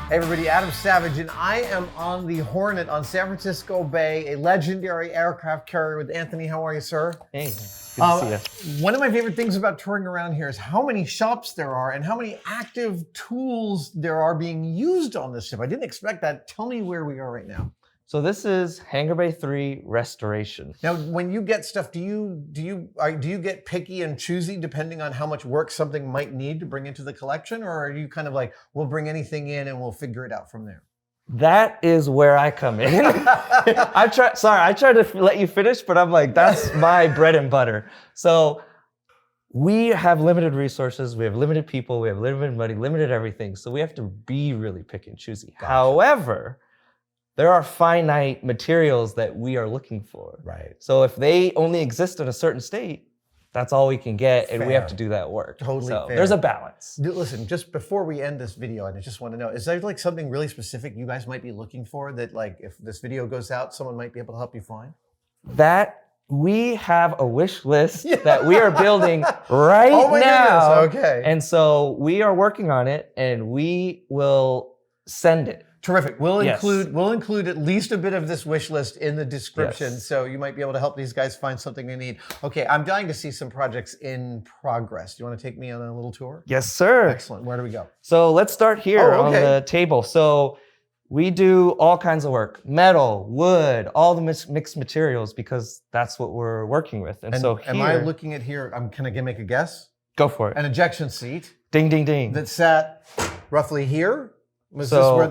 Hey everybody, Adam Savage, and I am on the Hornet on San Francisco Bay, a legendary aircraft carrier with Anthony. How are you, sir? Hey, good to see you. One of my favorite things about touring around here is how many shops there are and how many active tools there are being used on this ship. I didn't expect that. Tell me where we are right now. So this is Hangar Bay 3 restoration. Now, when you get stuff, do you get picky and choosy depending on how much work something might need to bring into the collection, or are you kind of like, we'll bring anything in and we'll figure it out from there? That is where I come in. I tried to let you finish, but I'm like, that's my bread and butter. So we have limited resources, we have limited people, we have limited money, limited everything. So we have to be really picky and choosy. Gotcha. However, there are finite materials that we are looking for. Right. So if they only exist in a certain state, that's all we can get, and we have to do that work. Totally fair. There's a balance. Listen, just before we end this video, I just want to know, is there like something really specific you guys might be looking for that, like, if this video goes out, someone might be able to help you find? That we have a wish list that we are building right now. Goodness. Okay. And so we are working on it, and we will send it. Terrific. We'll include at least a bit of this wish list in the description, so you might be able to help these guys find something they need. Okay, I'm dying to see some projects in progress. Do you want to take me on a little tour? Yes, sir. Excellent. Where do we go? So let's start here on the table. So we do all kinds of work: metal, wood, all the mixed materials, because that's what we're working with. And so here, am I looking at here? Can I make a guess? Go for it. An ejection seat. Ding, ding, ding. That sat roughly here. Was this where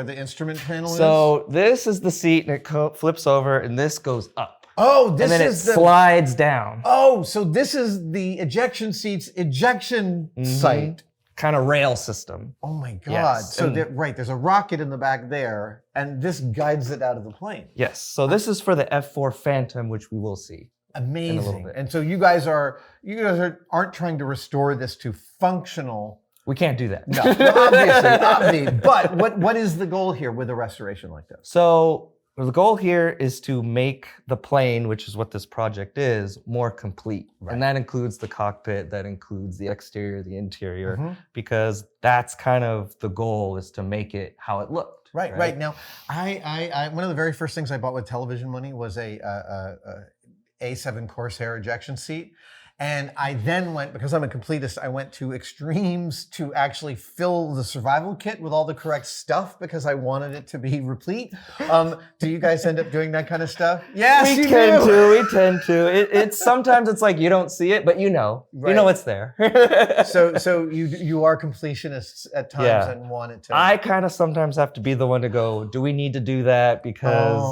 the instrument panel is? So this is the seat, and it flips over, and this goes up. Oh, this and then is it slides down. Oh, so this is the ejection seat's ejection site. Kind of rail system. Oh my God. Yes. So there's a rocket in the back there, and this guides it out of the plane. Yes. So this is for the F4 Phantom, which we will see. Amazing. In a little bit. And so you guys aren't trying to restore this to functional. We can't do that. No, obviously. But what is the goal here with a restoration like this? So the goal here is to make the plane, which is what this project is, more complete. Right. And that includes the cockpit, that includes the exterior, the interior, because that's kind of the goal, is to make it how it looked. Right. Now, I one of the very first things I bought with television money was a A7 Corsair ejection seat. And I then went, because I'm a completist, I went to extremes to actually fill the survival kit with all the correct stuff because I wanted it to be replete. Do you guys end up doing that kind of stuff? Yes, we tend to. It's sometimes it's like you don't see it, but you know it's there. So you are completionists at times and want it to. I kind of sometimes have to be the one to go, do we need to do that? Because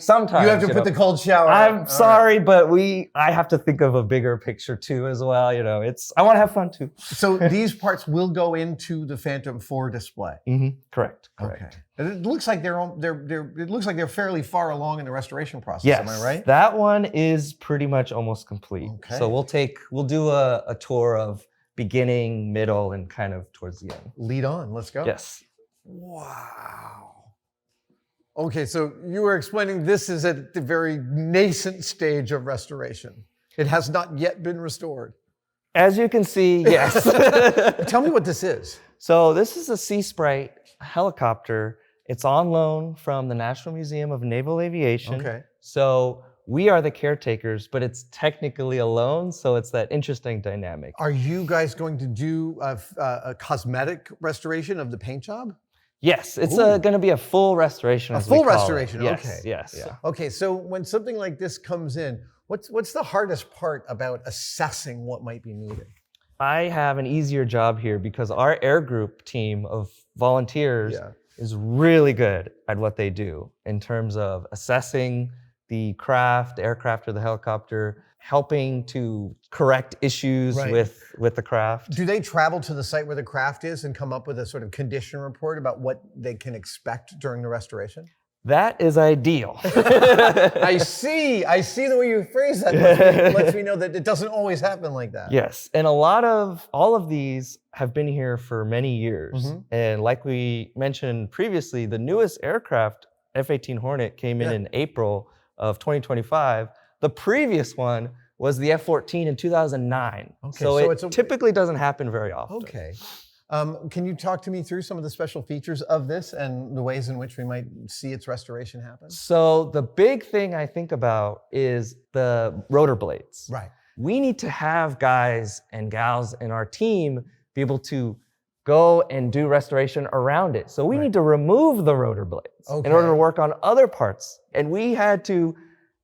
sometimes you have to put the cold shower. I'm sorry, but I have to think of a bigger picture too as well. I want to have fun too. So these parts will go into the Phantom 4 display. Correct. Okay. It looks like they're fairly far along in the restoration process. Yes, am I right? That one is pretty much almost complete. Okay. So we'll do a tour of beginning, middle, and kind of towards the end. Lead on. Let's go. Yes. Wow. Okay, so you were explaining this is at the very nascent stage of restoration. It has not yet been restored. As you can see, yes. Tell me what this is. So this is a Sprite helicopter. It's on loan from the National Museum of Naval Aviation. Okay. So we are the caretakers, but it's technically a loan, so it's that interesting dynamic. Are you guys going to do a cosmetic restoration of the paint job? Yes, it's going to be a full restoration. A full restoration, yes, okay. Yes. Yeah. Okay, so when something like this comes in, what's the hardest part about assessing what might be needed? I have an easier job here because our air group team of volunteers is really good at what they do in terms of assessing the aircraft or the helicopter, helping to correct issues with the craft. Do they travel to the site where the craft is and come up with a sort of condition report about what they can expect during the restoration? That is ideal. I see the way you phrase that. Lets me know that it doesn't always happen like that. Yes, and all of these have been here for many years. And like we mentioned previously, the newest aircraft, F-18 Hornet, came in April of 2025. The previous one was the F-14 in 2009. Okay, so it typically doesn't happen very often. Okay. Can you talk to me through some of the special features of this and the ways in which we might see its restoration happen? So the big thing I think about is the rotor blades. Right. We need to have guys and gals in our team be able to go and do restoration around it. So we need to remove the rotor blades in order to work on other parts. And we had to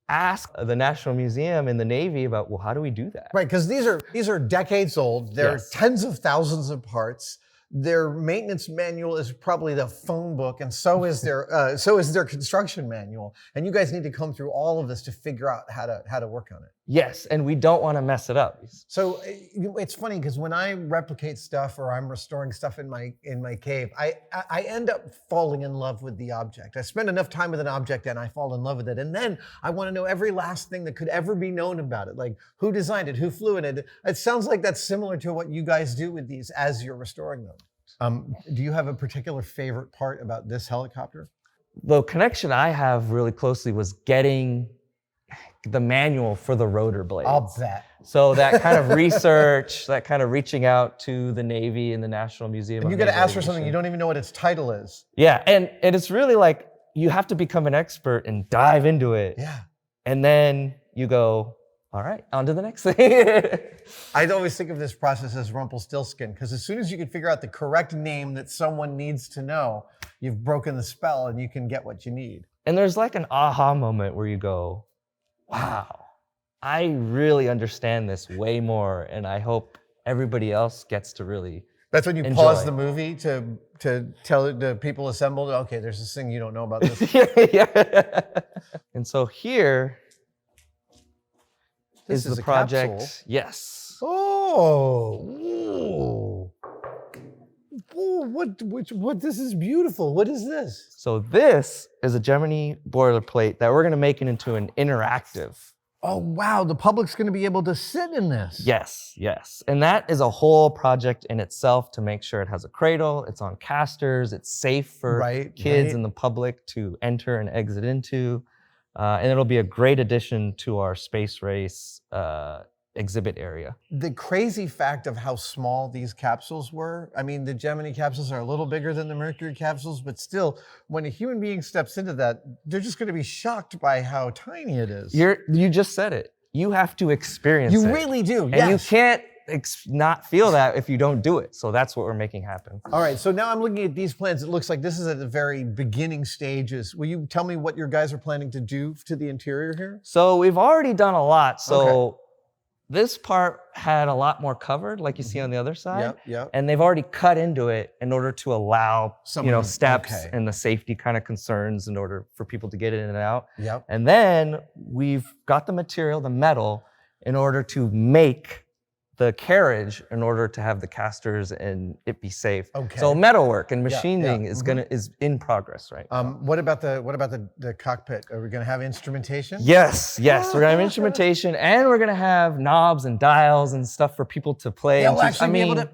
ask the National Museum and the Navy about, well, how do we do that? Right, because these are decades old. There are tens of thousands of parts. Their maintenance manual is probably the phone book, and so is their construction manual. And you guys need to come through all of this to figure out how to work on it. Yes, and we don't want to mess it up. So it's funny because when I replicate stuff or I'm restoring stuff in my cave, I end up falling in love with the object. I spend enough time with an object and I fall in love with it, and then I want to know every last thing that could ever be known about it, like who designed it, who flew in it. It sounds like that's similar to what you guys do with these as you're restoring them. Do you have a particular favorite part about this helicopter? The connection I have really closely was getting the manual for the rotor blades. I'll bet. So that kind of research, that kind of reaching out to the Navy and the National Museum. And you got to ask for something you don't even know what its title is. Yeah, and it's really like you have to become an expert and dive into it. Yeah. And then you go, all right, on to the next thing. I'd always think of this process as Rumpelstiltskin, because as soon as you can figure out the correct name that someone needs to know, you've broken the spell and you can get what you need. And there's like an aha moment where you go, wow, I really understand this way more, and I hope everybody else gets to really That's when you enjoy. pause the movie to tell the people assembled, okay, there's this thing you don't know about this. Yeah. And so here This is is the a project. capsule. Yes. Oh, ooh. Ooh, what, this is beautiful. What is this? So this is a Gemini boilerplate that we're going to make it into an interactive. Oh, wow, the public's gonna be able to sit in this. Yes, yes. And that is a whole project in itself to make sure it has a cradle, it's on casters, it's safe for kids and the public to enter and exit into. And it'll be a great addition to our space race exhibit area. The crazy fact of how small these capsules were, I mean, the Gemini capsules are a little bigger than the Mercury capsules, but still, when a human being steps into that, they're just gonna be shocked by how tiny it is. You just said it. You have to experience it. You really do, And yes. you can't not feel that if you don't do it. So that's what we're making happen. All right, so now I'm looking at these plans. It looks like this is at the very beginning stages. Will you tell me what your guys are planning to do to the interior here? So we've already done a lot. So this part had a lot more covered, like you see on the other side. Yep. And they've already cut into it in order to allow steps and the safety kind of concerns in order for people to get in and out. Yep. And then we've got the material, the metal, in order to make the carriage in order to have the casters and it be safe. Okay. So metalwork and machining is in progress right now. What about the cockpit? Are we going to have instrumentation? Yes. We're gonna have instrumentation, and we're gonna have knobs and dials and stuff for people to play. They'll actually be able to.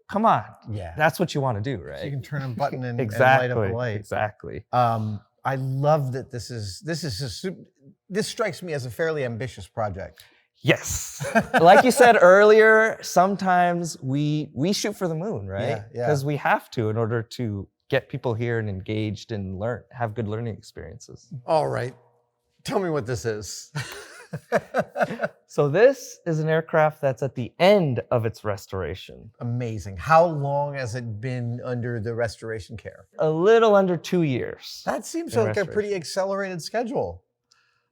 Come on. Yeah. That's what you want to do, right? So you can turn a button and, exactly. and light up a light. Exactly. I love that this strikes me as a fairly ambitious project. Yes. Like you said earlier, sometimes we shoot for the moon, right? Yeah. Because we have to in order to get people here and engaged and have good learning experiences. All right. Tell me what this is. So this is an aircraft that's at the end of its restoration. Amazing. How long has it been under the restoration care? A little under 2 years. That seems like a pretty accelerated schedule.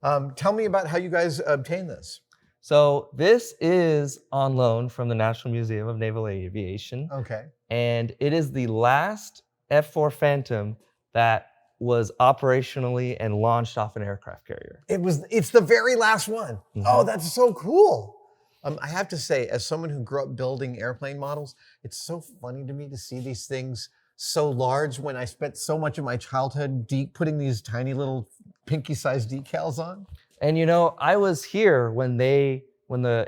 Tell me about how you guys obtained this. So this is on loan from the National Museum of Naval Aviation. Okay. And it is the last F-4 Phantom that was operationally and launched off an aircraft carrier. It's the very last one. Mm-hmm. Oh, that's so cool. I have to say, as someone who grew up building airplane models, it's so funny to me to see these things so large when I spent so much of my childhood putting these tiny little pinky-sized decals on. And I was here when the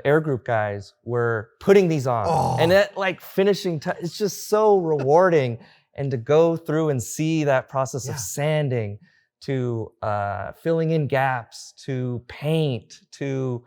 air group guys were putting these on. And that finishing, it's just so rewarding. And to go through and see that process of sanding, to filling in gaps, to paint, to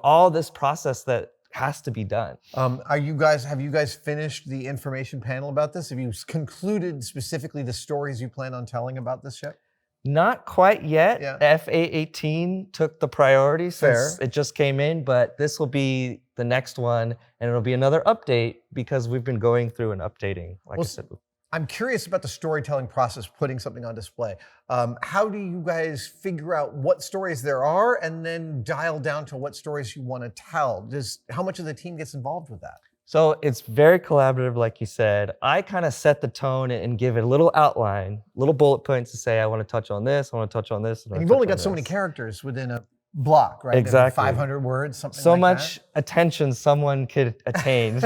all this process that has to be done. Have you guys finished the information panel about this? Have you concluded specifically the stories you plan on telling about this ship? Not quite yet. Yeah. FA-18 took the priority since Fair. it just came in, but this will be the next one, and it'll be another update because we've been going through and updating, like I said. I'm curious about the storytelling process, putting something on display. How do you guys figure out what stories there are and then dial down to what stories you want to tell? How much of the team gets involved with that? So it's very collaborative, like you said. I kind of set the tone and give it a little outline, little bullet points to say, I want to touch on this, I want to touch on this. And you've only got so many characters within a block, right? Exactly. 500 words, something so like much that. attention someone could attain.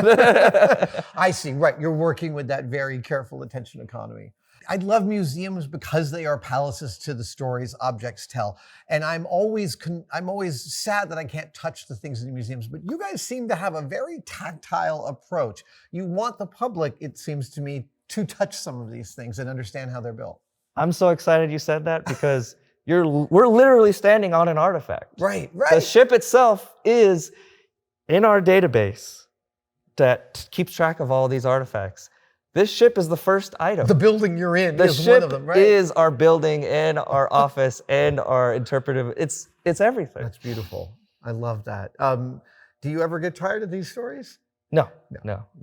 I see, right. You're working with that very careful attention economy. I love museums because they are palaces to the stories objects tell. And I'm always sad that I can't touch the things in the museums, but you guys seem to have a very tactile approach. You want the public, it seems to me, to touch some of these things and understand how they're built. I'm so excited you said that because we're literally standing on an artifact. Right. The ship itself is in our database that keeps track of all these artifacts. This ship is the first item. The building you're in is one of them, right? The ship is our building and our office and our interpretive. It's everything. That's beautiful. I love that. Do you ever get tired of these stories? No.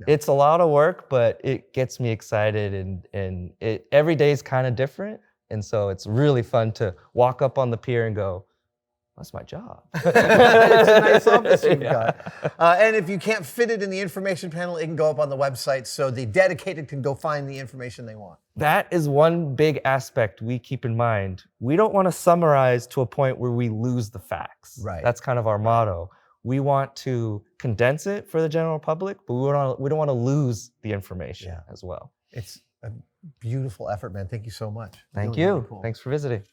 It's a lot of work, but it gets me excited, and every day is kind of different. And so it's really fun to walk up on the pier and go, that's my job. It's a nice office you've got. And if you can't fit it in the information panel, it can go up on the website so the dedicated can go find the information they want. That is one big aspect we keep in mind. We don't want to summarize to a point where we lose the facts. Right. That's kind of our motto. We want to condense it for the general public, but we don't want to lose the information as well. It's a beautiful effort, man. Thank you so much. Thank Really, you. really cool. Thanks for visiting.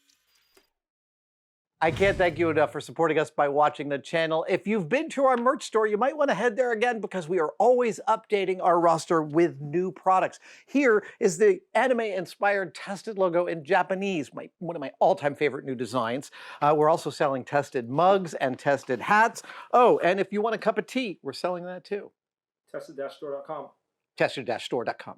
I can't thank you enough for supporting us by watching the channel. If you've been to our merch store, you might want to head there again because we are always updating our roster with new products. Here is the anime-inspired Tested logo in Japanese, one of my all-time favorite new designs. We're also selling Tested mugs and Tested hats. Oh, and if you want a cup of tea, we're selling that too. Tested-store.com. Tested-store.com.